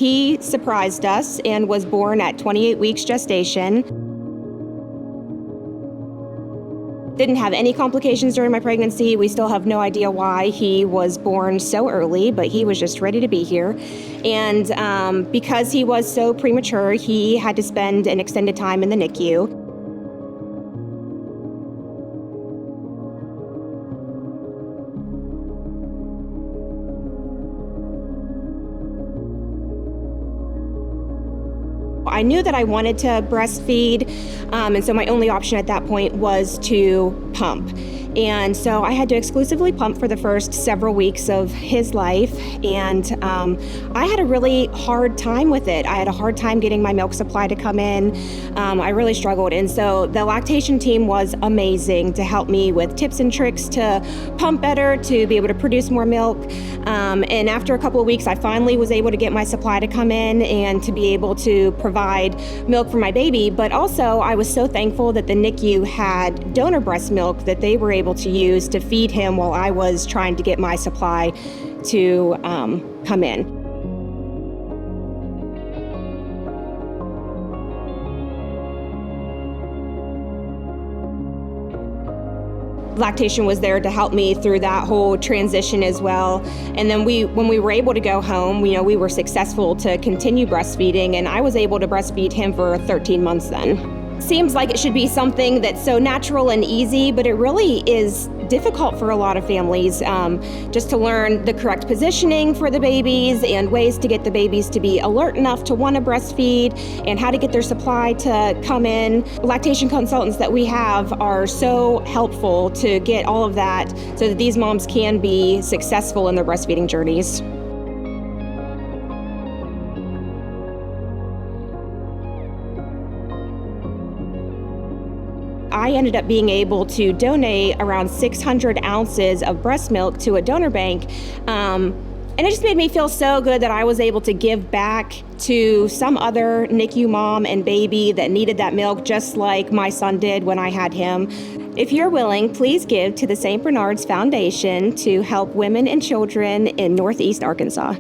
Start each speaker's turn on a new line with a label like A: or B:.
A: He surprised us and was born at 28 weeks gestation. Didn't have any complications during my pregnancy. We still have no idea why he was born so early, but he was just ready to be here. And because he was so premature, he had to spend an extended time in the NICU. I knew that I wanted to breastfeed, and so my only option at that point was to pump. And so I had to exclusively pump for the first several weeks of his life, and I had a really hard time with it. I had a hard time getting my milk supply to come in. I really struggled, and so the lactation team was amazing to help me with tips and tricks to pump better, to be able to produce more milk. And after a couple of weeks, I finally was able to get my supply to come in and to be able to provide milk for my baby. But also, I was so thankful that the NICU had donor breast milk that they were able to use to feed him while I was trying to get my supply to come in. Lactation was there to help me through that whole transition as well. And then when we were able to go home, we were successful to continue breastfeeding, and I was able to breastfeed him for 13 months then. Seems like it should be something that's so natural and easy, but it really is difficult for a lot of families, just to learn the correct positioning for the babies and ways to get the babies to be alert enough to want to breastfeed and how to get their supply to come in. Lactation consultants that we have are so helpful to get all of that so that these moms can be successful in their breastfeeding journeys. I ended up being able to donate around 600 ounces of breast milk to a donor bank. And it just made me feel so good that I was able to give back to some other NICU mom and baby that needed that milk, just like my son did when I had him. If you're willing, please give to the St. Bernard's Foundation to help women and children in Northeast Arkansas.